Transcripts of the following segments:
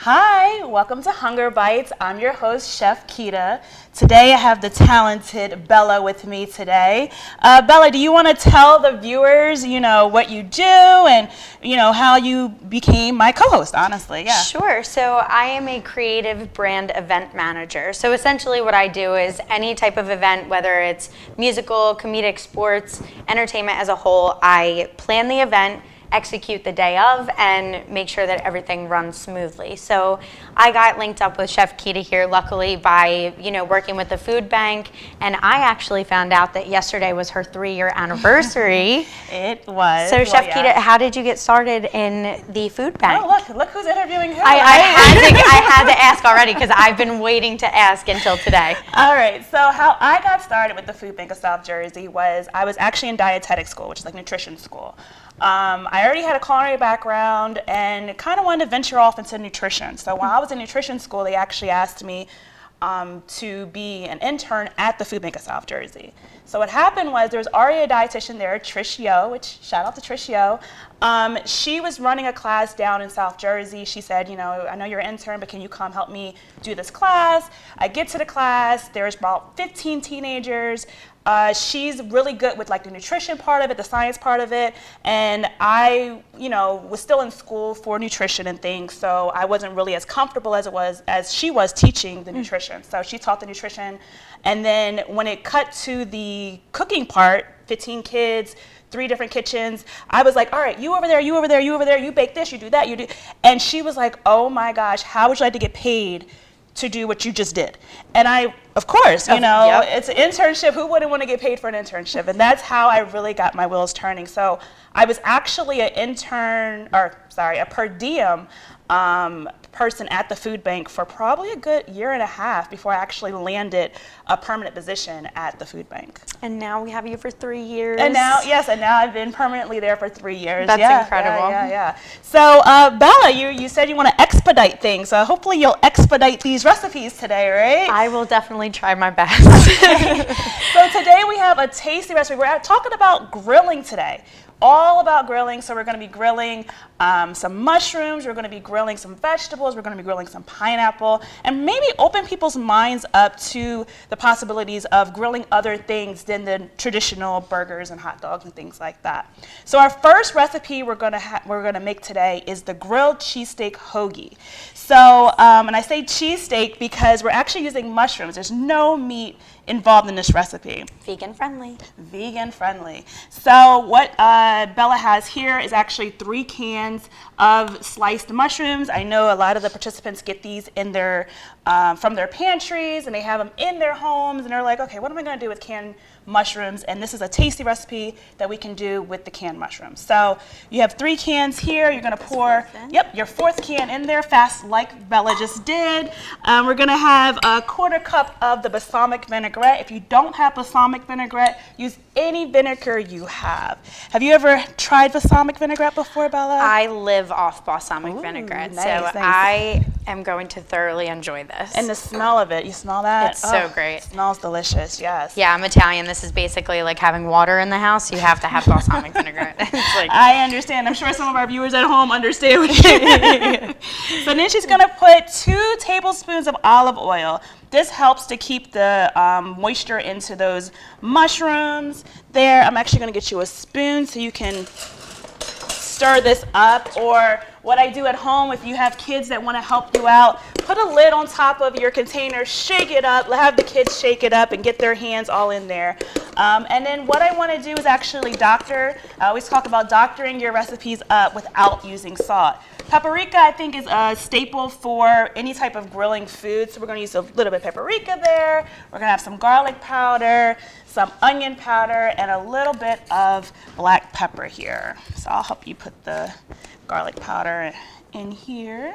Hi, welcome to Hunger Bites. I'm your host, Chef Keita. Today I have the talented Bella with me today. Bella, do you want to tell the viewers, what you do and, how you became my co-host, honestly? Yeah. Sure. So I am a creative brand event manager. So essentially what I do is any type of event, whether it's musical, comedic, sports, entertainment as a whole, I plan the event, execute the day of, and make sure that everything runs smoothly. So I got linked up with Chef Keita here, luckily, by working with the food bank, and I actually found out that yesterday was her 3-year anniversary. It was. So Chef Keita, how did you get started in the food bank? Oh, look who's interviewing who. I had to ask already because I've been waiting to ask until today. All right, so how I got started with the Food Bank of South Jersey was I was actually in dietetic school, which is like nutrition school. I already had a culinary background and kind of wanted to venture off into nutrition. So while I was in nutrition school, they actually asked me to be an intern at the Food Bank of South Jersey. So what happened was there was already a dietitian there, Trish Yo, which shout out to Trish Yo. She was running a class down in South Jersey. She said, I know you're an intern, but can you come help me do this class? I get to the class, there's about 15 teenagers. She's really good with like the nutrition part of it, the science part of it, and I, was still in school for nutrition and things, so I wasn't really as comfortable as she was teaching the nutrition. So she taught the nutrition, and then when it cut to the cooking part, 15 kids, 3 different kitchens, I was like, all right, you over there, you over there, you over there, you bake this, you do that, you do, and she was like, oh my gosh, how would you like to get paid to do what you just did? And I, of course, Yep. It's an internship. Who wouldn't want to get paid for an internship? And that's how I really got my wheels turning. So I was actually a per diem person at the food bank for probably a good year and a half before I actually landed a permanent position at the food bank. And now we have you for 3 years. And now I've been permanently there for 3 years. That's incredible. Yeah. So Bella, you said you want to expedite things. So hopefully you'll expedite these recipes today, right? I will definitely try my best. So today we have a tasty recipe. We're talking about grilling today. All about grilling. So we're going to be grilling some mushrooms, we're going to be grilling some vegetables, we're going to be grilling some pineapple, and maybe open people's minds up to the possibilities of grilling other things than the traditional burgers and hot dogs and things like that. So our first recipe we're going to make today is the grilled cheesesteak hoagie. So, and I say cheesesteak because we're actually using mushrooms. There's no meat involved in this recipe. Vegan friendly. Vegan friendly. So what Bella has here is actually 3 cans of sliced mushrooms. I know a lot of the participants get these in their from their pantries, and they have them in their homes, and they're like, okay, what am I going to do with canned mushrooms? And this is a tasty recipe that we can do with the canned mushrooms. So you have 3 cans here. You're going to pour your 4th can in there fast like Bella just did. We're going to have a 1/4 cup of the balsamic vinaigrette. If you don't have balsamic vinaigrette, use any vinegar you have. Have you ever tried balsamic vinaigrette before, Bella? I live off balsamic vinaigrette, nice, so nice. I am going to thoroughly enjoy this. And the smell of it, you smell that? It's so great. It smells delicious, yes. Yeah, I'm Italian. This is basically like having water in the house. You have to have balsamic vinaigrette. It's like, I understand. I'm sure some of our viewers at home understand what you mean. So then she's going to put 2 tablespoons of olive oil. This helps to keep the moisture into those mushrooms there. I'm actually going to get you a spoon so you can stir this up, or what I do at home, if you have kids that want to help you out, put a lid on top of your container, shake it up, have the kids shake it up and get their hands all in there. And then what I want to do is actually doctor. I always talk about doctoring your recipes up without using salt. Paprika, I think, is a staple for any type of grilling food, so we're going to use a little bit of paprika there. We're going to have some garlic powder, some onion powder, and a little bit of black pepper here. So I'll help you put the garlic powder in here.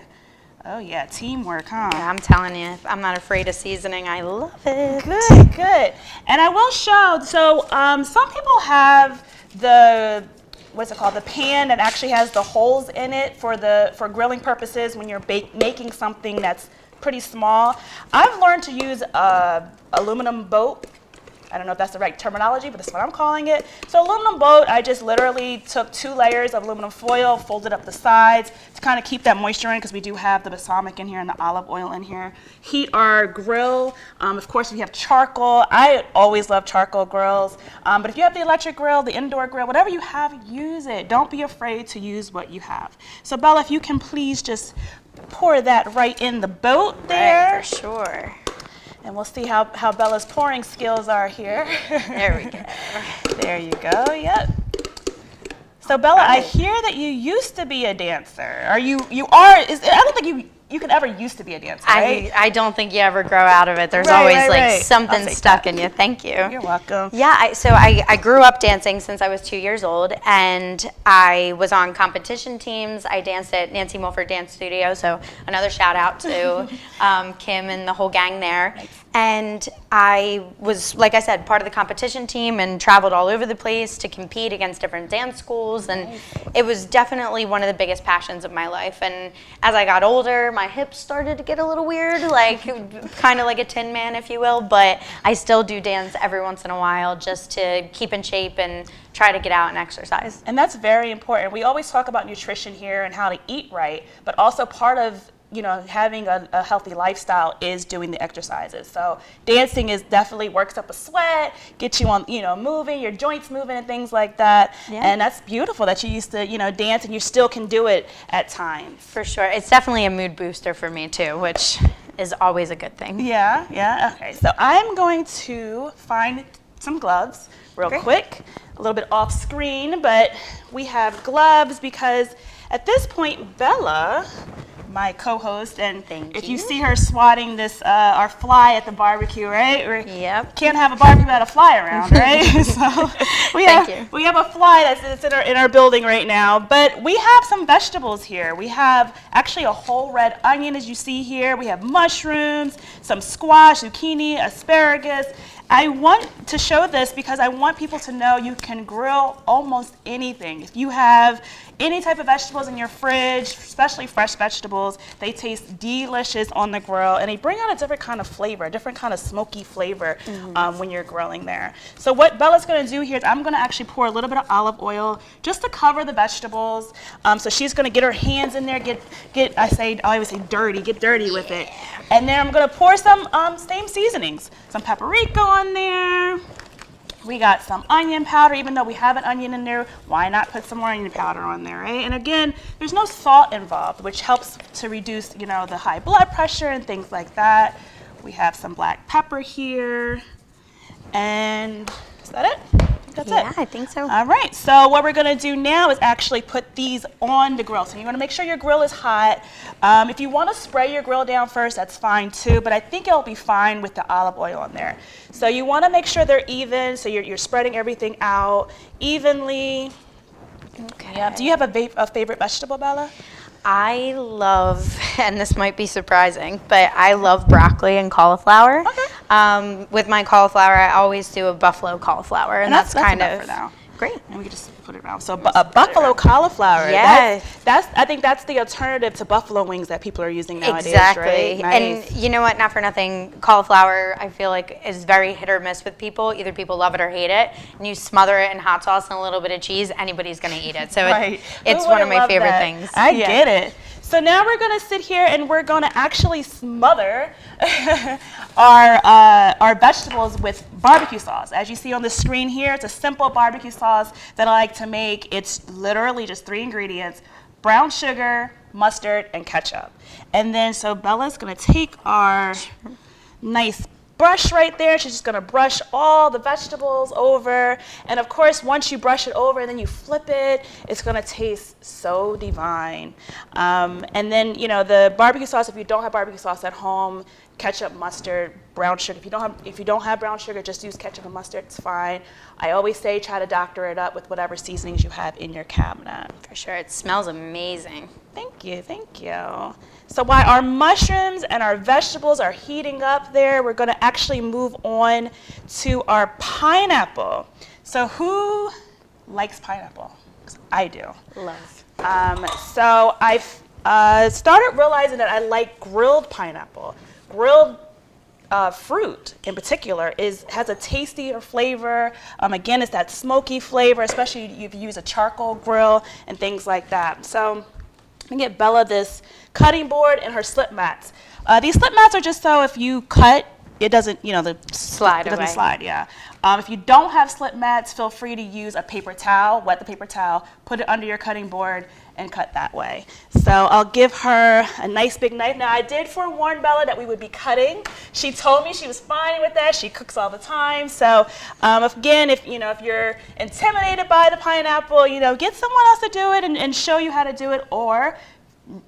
Oh yeah, teamwork, huh? yeah, I'm telling you, I'm not afraid of seasoning. I love it. Good. And I will show, so some people have the the pan that actually has the holes in it for grilling purposes when you're making something that's pretty small. I've learned to use aluminum boat I don't know if that's the right terminology, but that's what I'm calling it. So aluminum boat, I just literally took 2 layers of aluminum foil, folded up the sides to kind of keep that moisture in, because we do have the balsamic in here and the olive oil in here. Heat our grill. Of course, we have charcoal. I always love charcoal grills. But if you have the electric grill, the indoor grill, whatever you have, use it. Don't be afraid to use what you have. So Bella, if you can please just pour that right in the boat there. Right, for sure. And we'll see how Bella's pouring skills are here. There we go. There you go, yep. So Bella, I hear that you used to be a dancer. I don't think you can ever used to be a dancer, right? I don't think you ever grow out of it. There's Right, always right. something stuck in you. Thank you. You're welcome. Yeah, so I grew up dancing since I was 2 years old, and I was on competition teams. I danced at Nancy Mulford Dance Studio, so another shout out to Kim and the whole gang there. Nice. And I was, like I said, part of the competition team and traveled all over the place to compete against different dance schools, and it was definitely one of the biggest passions of my life. And as I got older, my hips started to get a little weird, like kind of like a Tin Man, if you will, but I still do dance every once in a while just to keep in shape and try to get out and exercise. And that's very important. We always talk about nutrition here and how to eat right, but also part of having a healthy lifestyle is doing the exercises. So dancing definitely works up a sweat, gets you on, moving, your joints moving and things like that. Yeah. And that's beautiful that you used to, dance and you still can do it at times. For sure. It's definitely a mood booster for me too, which is always a good thing. Yeah. Okay, so I'm going to find some gloves real quick, a little bit off screen, but we have gloves because at this point, Bella, my co-host, and if you see her swatting this, our fly at the barbecue, right? Yep. Can't have a barbecue without a fly around, right? So we have a fly that's in our building right now, but we have some vegetables here. We have actually a whole red onion, as you see here. We have mushrooms, some squash, zucchini, asparagus. I want to show this because I want people to know you can grill almost anything. If you have any type of vegetables in your fridge, especially fresh vegetables, they taste delicious on the grill, and they bring out a different kind of flavor, a different kind of smoky flavor when you're grilling there. So what Bella's going to do here is I'm going to actually pour a little bit of olive oil just to cover the vegetables. So she's going to get her hands in there, I always say dirty, get dirty with it. And then I'm going to pour some same seasonings, some paprika on there. We got some onion powder. Even though we have an onion in there, why not put some more onion powder on there, right? And again, there's no salt involved, which helps to reduce, the high blood pressure and things like that. We have some black pepper here. And is that it? That's it. Yeah, I think so. All right, so what we're gonna do now is actually put these on the grill. So you wanna make sure your grill is hot. If you wanna spray your grill down first, that's fine too, but I think it'll be fine with the olive oil on there. So you wanna make sure they're even, so you're spreading everything out evenly. Okay. Yeah. Do you have a favorite vegetable, Bella? I love, and this might be surprising, but I love broccoli and cauliflower. Okay. With my cauliflower, I always do a buffalo cauliflower, and that's kind enough of for now. great. And we can just put it around. So a buffalo cauliflower. Yes. I think that's the alternative to buffalo wings that people are using nowadays, Exactly. right? Nice. And you know what? Not for nothing, cauliflower, I feel like, is very hit or miss with people. Either people love it or hate it. And you smother it in hot sauce and a little bit of cheese, anybody's going to eat it. So it's one of my favorite things. I get it. So now we're going to sit here and we're going to actually smother our vegetables with barbecue sauce. As you see on the screen here, it's a simple barbecue sauce that I like to make. It's literally just 3 ingredients: brown sugar, mustard, and ketchup. And then so Bella's going to take our nice brush right there. She's just going to brush all the vegetables over. And of course, once you brush it over and then you flip it, it's going to taste so divine. And then, the barbecue sauce, if you don't have barbecue sauce at home, ketchup, mustard, brown sugar. If you don't have brown sugar, just use ketchup and mustard. It's fine. I always say try to doctor it up with whatever seasonings you have in your cabinet. For sure. It smells amazing. Thank you. So while our mushrooms and our vegetables are heating up there, we're going to actually move on to our pineapple. So who likes pineapple? 'Cause I do. Love. So I've started realizing that I like grilled pineapple. Grilled fruit in particular has a tastier flavor. Again, it's that smoky flavor, especially if you use a charcoal grill and things like that. So I'm gonna get Bella this cutting board and her slip mats. These slip mats are just so if you cut, it doesn't, Slide it doesn't away. slide, yeah. If you don't have slip mats, feel free to use a paper towel, wet the paper towel, put it under your cutting board, and cut that way. So I'll give her a nice big knife. Now I did forewarn Bella that we would be cutting. She told me she was fine with that. She cooks all the time. So if you're intimidated by the pineapple, get someone else to do it and show you how to do it, or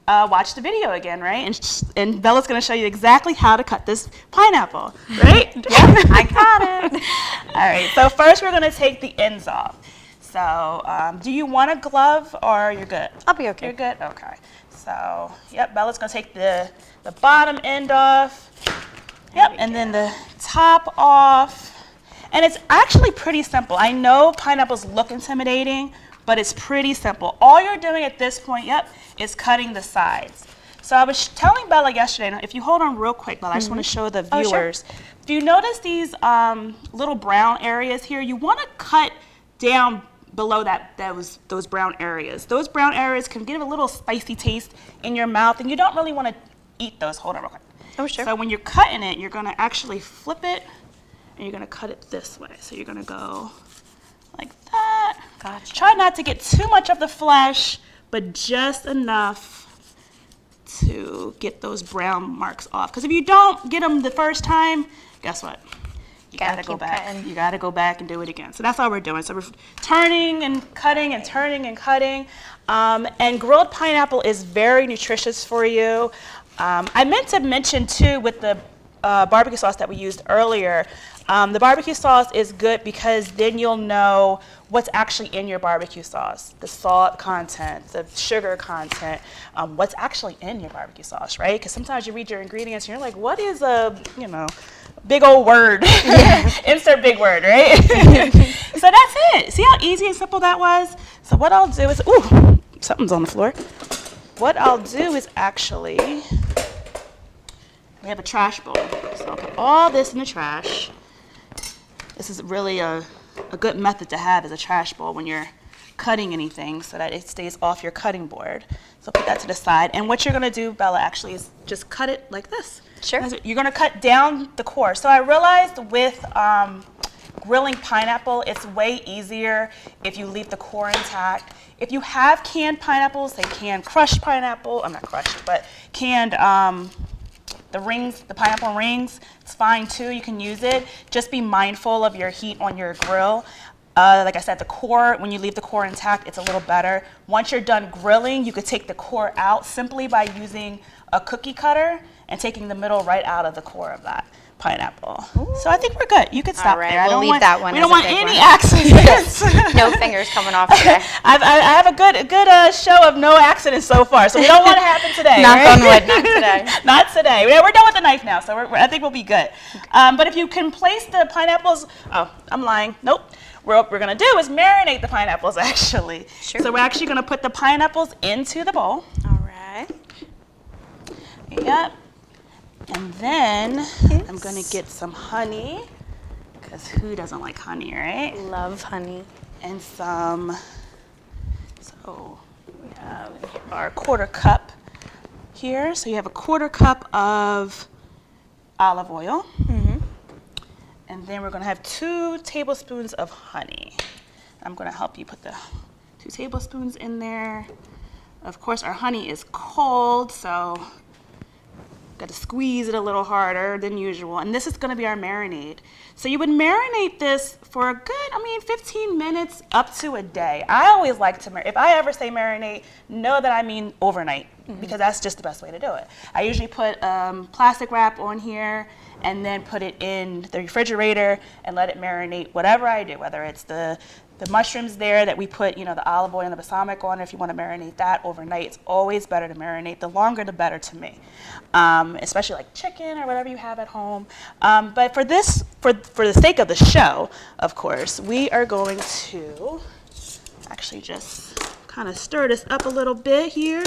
watch the video again, right? And Bella's going to show you exactly how to cut this pineapple, right? Yep, I got it. All right, so first we're going to take the ends off. So do you want a glove or you're good? I'll be okay. You're good? Okay. So, yep, Bella's going to take the bottom end off. Yep, and then the top off. And it's actually pretty simple. I know pineapples look intimidating, but it's pretty simple. All you're doing at this point, is cutting the sides. So I was telling Bella yesterday, if you hold on real quick, Bella, I just want to show the viewers. Sure. If you notice these little brown areas here, you want to cut down below those brown areas. Those brown areas can give a little spicy taste in your mouth, and you don't really want to eat those. Hold on real quick. Oh, sure. So when you're cutting it, you're going to actually flip it, and you're going to cut it this way. So you're going to go like that. Gotcha. Try not to get too much of the flesh, but just enough to get those brown marks off. Because if you don't get them the first time, guess what? You gotta go back. Cutting. You gotta go back and do it again. So that's all we're doing. So we're turning and cutting and turning and cutting. And grilled pineapple is very nutritious for you. I meant to mention too with the barbecue sauce that we used earlier, the barbecue sauce is good because then you'll know what's actually in your barbecue sauce, the salt content, the sugar content, what's actually in your barbecue sauce, right? Because sometimes you read your ingredients and you're like, what is a, big old word? Insert big word, right? So that's it. See how easy and simple that was? So what I'll do is, ooh, something's on the floor. What I'll do is actually, we have a trash bowl. So I'll put all this in the trash. This is really a good method to have as a trash bowl when you're cutting anything so that it stays off your cutting board. So put that to the side. And what you're going to do, Bella, actually is just cut it like this. Sure. You're going to cut down the core. So I realized with grilling pineapple, it's way easier if you leave the core intact. If you have canned pineapples, say canned crushed pineapple, I'm not crushed, but canned the pineapple rings, it's fine too, you can use it. Just be mindful of your heat on your grill. Like I said, the core, when you leave the core intact, it's a little better. Once you're done grilling, you could take the core out simply by using a cookie cutter and taking the middle right out of the core of that pineapple. Ooh. So I think we're good. You could stop there. We'll leave that one. We don't want any accidents. No fingers coming off today. I have a good show of no accidents so far, so we don't want it to happen today. Knock on wood, not today. Not today. We're done with the knife now, so I think we'll be good. But if you can place the pineapples, I'm lying. Nope. What we're going to do is marinate the pineapples, actually. Sure. So we're actually going to put the pineapples into the bowl. All right. Yep. And then I'm going to get some honey, because who doesn't like honey, right? Love honey. And so we have our 1/4 cup here. So you have a 1/4 cup of olive oil. Mm-hmm. And then we're going to have 2 tablespoons of honey. I'm going to help you put the 2 tablespoons in there. Of course, our honey is cold, so got to squeeze it a little harder than usual. And this is going to be our marinade. So you would marinate this for a good, 15 minutes up to a day. I always like to marinate. If I ever say marinate, know that I mean overnight, because that's just the best way to do it. I usually put plastic wrap on here and then put it in the refrigerator and let it marinate whatever I do, whether it's the mushrooms there that we put, the olive oil and the balsamic on. If you want to marinate that overnight, it's always better to marinate. The longer, the better to me, especially like chicken or whatever you have at home. But for the sake of the show, of course, we are going to actually just kind of stir this up a little bit here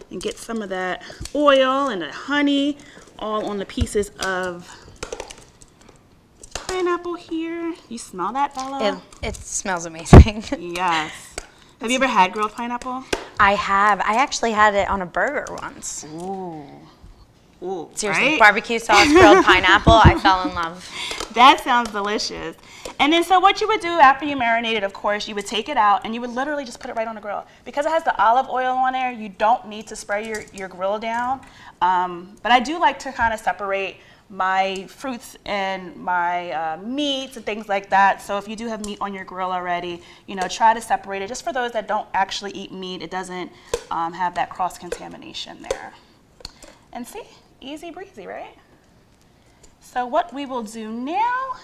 and get some of that oil and the honey all on the pieces of pineapple here. You smell that, Bella? It smells amazing. Yes. Have you ever had grilled pineapple? I have. I actually had it on a burger once. Ooh. Ooh, Seriously, right? barbecue sauce, grilled pineapple, I fell in love. That sounds delicious. And then so what you would do after you marinated, of course, you would take it out and you would literally just put it right on the grill. Because it has the olive oil on there, you don't need to spray your grill down. But I do like to kind of separate my fruits and my meats and things like that. So if you do have meat on your grill already, you know, try to separate it. Just for those that don't actually eat meat, it doesn't have that cross-contamination there. And see, easy breezy, right? So what we will do now,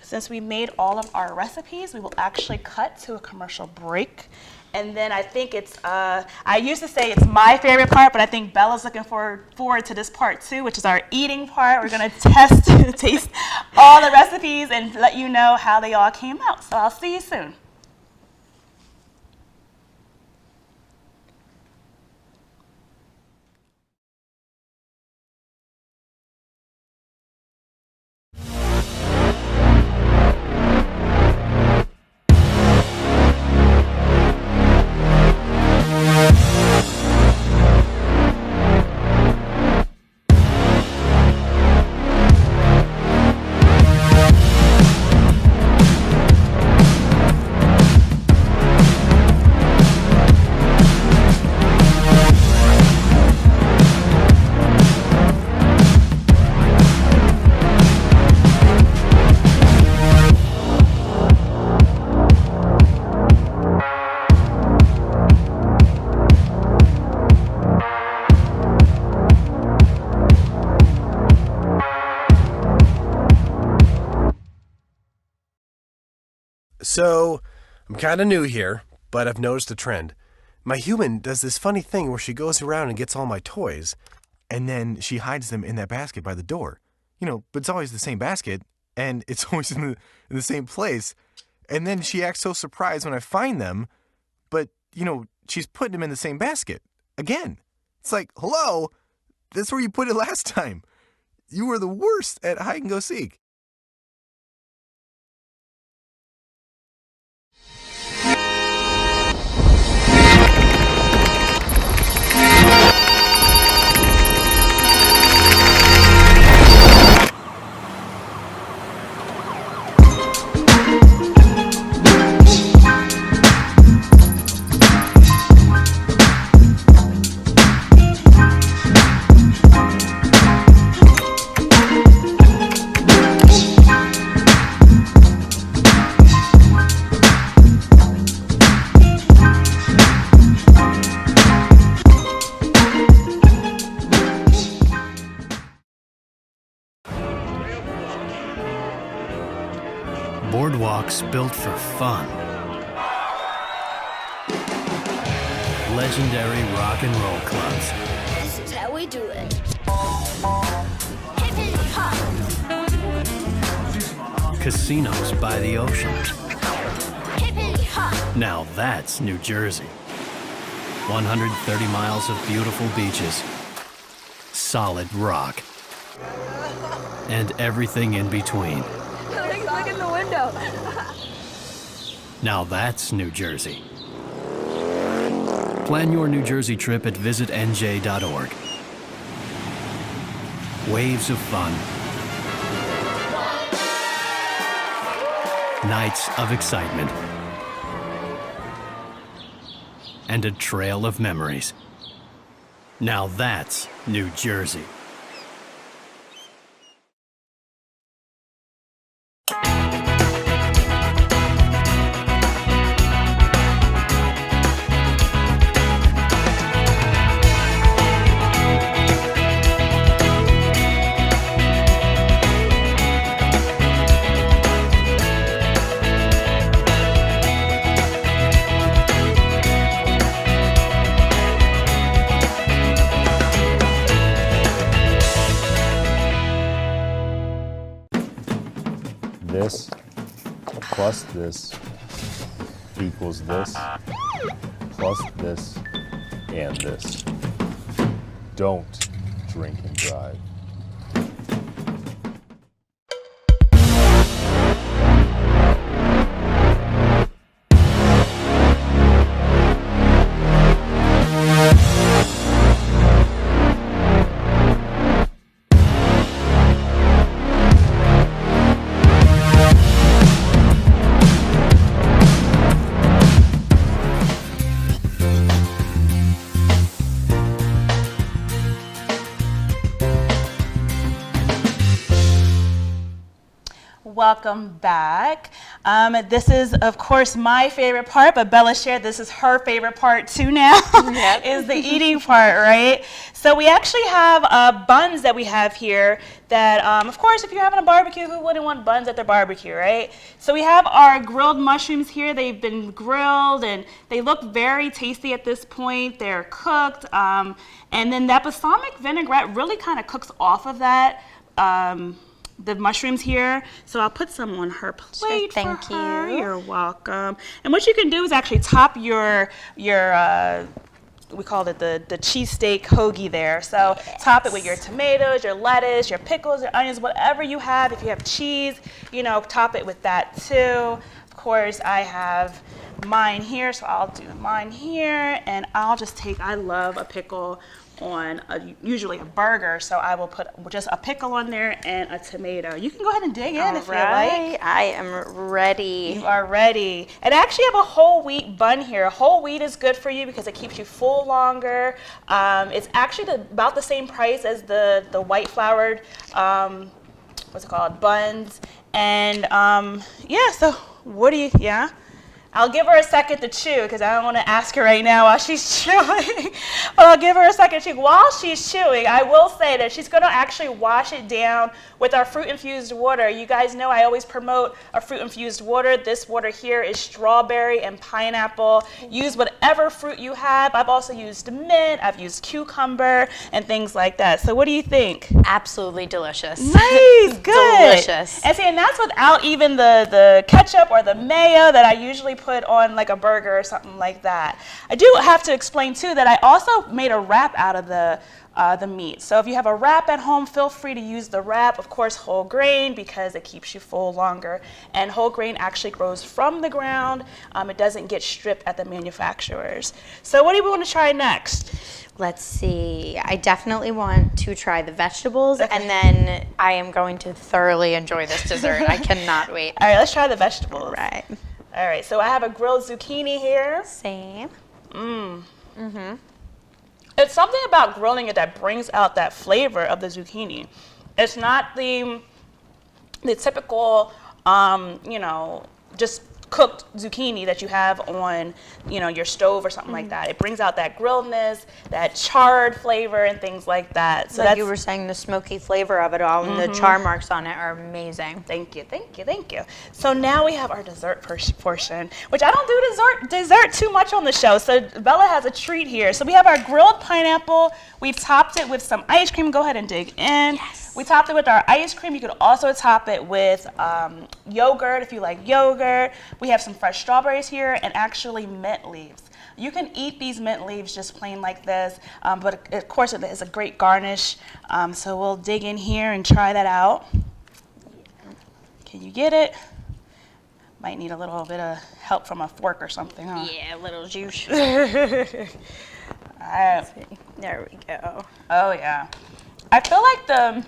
since we made all of our recipes, we will actually cut to a commercial break. And then I think it's, I used to say it's my favorite part, but I think Bella's looking forward to this part too, which is our eating part. We're gonna taste all the recipes and let you know how they all came out. So I'll see you soon. So, I'm kind of new here, but I've noticed a trend. My human does this funny thing where she goes around and gets all my toys, and then she hides them in that basket by the door. You know, but it's always the same basket, and it's always in the same place. And then she acts so surprised when I find them, but, you know, she's putting them in the same basket. Again. It's like, hello, that's where you put it last time. You were the worst at hide and go seek. Boardwalks built for fun. Legendary rock and roll clubs. This is how we do it. Hip hip hop. Casinos by the ocean. Hip hip hop. Now that's New Jersey. 130 miles of beautiful beaches. Solid rock. And everything in between. Look in the window. Now that's New Jersey. Plan your New Jersey trip at visitnj.org. Waves of fun. Nights of excitement. And a trail of memories. Now that's New Jersey. This plus this equals this plus this and this. Don't drink and drive. welcome back. This is, of course, my favorite part, but Bella shared this is her favorite part too now, is the eating part, right? So we actually have buns that we have here that, of course, if you're having a barbecue, who wouldn't want buns at their barbecue, right? So we have our grilled mushrooms here. They've been grilled, and they look very tasty at this point. They're cooked, and then that balsamic vinaigrette really kind of cooks off of that. The mushrooms here, so I'll put some on her plate. Sure, thank for her. you. You're welcome. And what you can do is actually top your we called it the cheesesteak hoagie there. So top it with your tomatoes, your lettuce, your pickles, your onions, whatever you have. If you have cheese, you know, top it with that too. Of course, I have mine here, so I'll do mine here, and I'll just take. I love a pickle on usually a burger, so I will put just a pickle on there and a tomato. You can go ahead and dig in if you like. I am ready. You are ready. And I actually have a whole wheat bun here. Whole wheat is good for you because it keeps you full longer. It's actually about the same price as the white floured, what's it called, buns. And yeah, so what do you, yeah? I'll give her a second to chew because I don't want to ask her right now while she's chewing. But I'll give her a second to chew. While she's chewing, I will say that she's going to actually wash it down with our fruit-infused water. You guys know I always promote a fruit-infused water. This water here is strawberry and pineapple. Use whatever fruit you have. I've also used mint. I've used cucumber and things like that. So what do you think? Absolutely delicious. Nice, good. Delicious. And see, and that's without even the ketchup or the mayo that I usually put on like a burger or something like that. I do have to explain too that I also made a wrap out of the meat. So if you have a wrap at home, feel free to use the wrap. Of course, whole grain because it keeps you full longer. And whole grain actually grows from the ground. It doesn't get stripped at the manufacturers. So what do we want to try next? Let's see. I definitely want to try the vegetables, and then I am going to thoroughly enjoy this dessert. I cannot wait. All right, let's try the vegetables. Right. All right, so I have a grilled zucchini here. Same. It's something about grilling it that brings out that flavor of the zucchini. It's not the typical, you know, just cooked zucchini that you have on, you know, your stove or something like that. It brings out that grilledness, that charred flavor and things like that. So Like that's, you were saying, the smoky flavor of it all, and the char marks on it are amazing. Thank you, thank you, thank you. So now we have our dessert portion, which I don't do dessert too much on the show. So Bella has a treat here. So we have our grilled pineapple. We've topped it with some ice cream. Go ahead and dig in. Yes. We topped it with our ice cream. You could also top it with yogurt if you like yogurt. We have some fresh strawberries here and actually mint leaves. You can eat these mint leaves just plain like this, but of course it is a great garnish. So we'll dig in here and try that out. Can you get it? Might need a little bit of help from a fork or something, huh? Yeah, a little juice. All right. There we go. Oh yeah. I feel like the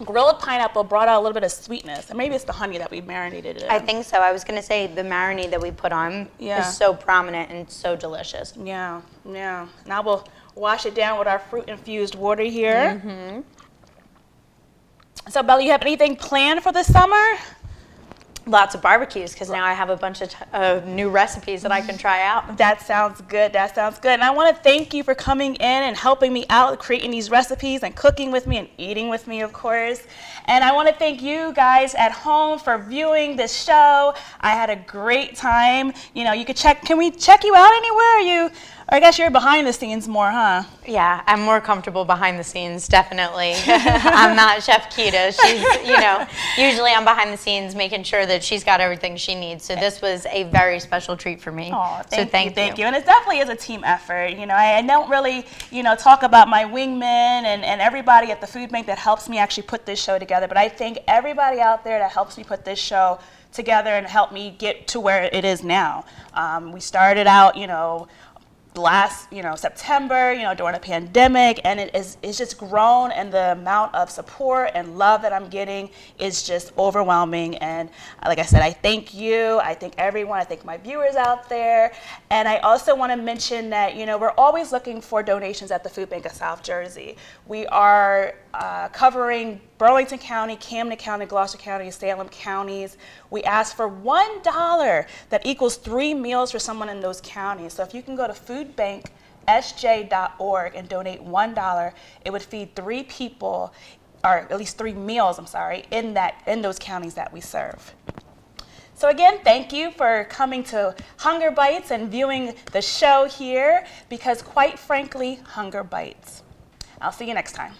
grilled pineapple brought out a little bit of sweetness, and maybe it's the honey that we marinated it in. I think so. I was going to say the marinade that we put on Yeah. is so prominent and so delicious. Yeah, yeah. Now we'll wash it down with our fruit-infused water here. So Bella, you have anything planned for the summer? Lots of barbecues, because now I have a bunch of new recipes that I can try out. That sounds good. That sounds good. And I want to thank you for coming in and helping me out, creating these recipes and cooking with me and eating with me, of course. And I want to thank you guys at home for viewing this show. I had a great time. You know, you could check. Can we check you out anywhere? Or I guess you're behind the scenes more, huh? Yeah, I'm more comfortable behind the scenes, definitely. I'm not Chef Kita. She's, you know, usually I'm behind the scenes making sure that she's got everything she needs. So this was a very special treat for me. Oh, so thank you. And it definitely is a team effort. You know, I don't really, you know, talk about my wingmen and everybody at the food bank that helps me actually put this show together. But I thank everybody out there that helps me put this show together and help me get to where it is now. We started out, you know, last, September, during a pandemic, and it's just grown, and the amount of support and love that I'm getting is just overwhelming. And like I said, I thank you, I thank everyone, I thank my viewers out there. And I also want to mention that, we're always looking for donations at the Food Bank of South Jersey. We are covering Burlington County, Camden County, Gloucester County, and Salem counties. We ask for $1 that equals 3 meals for someone in those counties. So if you can go to foodbanksj.org and donate $1, it would feed 3 people, or at least 3 meals, in those counties that we serve. So again, thank you for coming to Hunger Bites and viewing the show here, because quite frankly, hunger bites. I'll see you next time.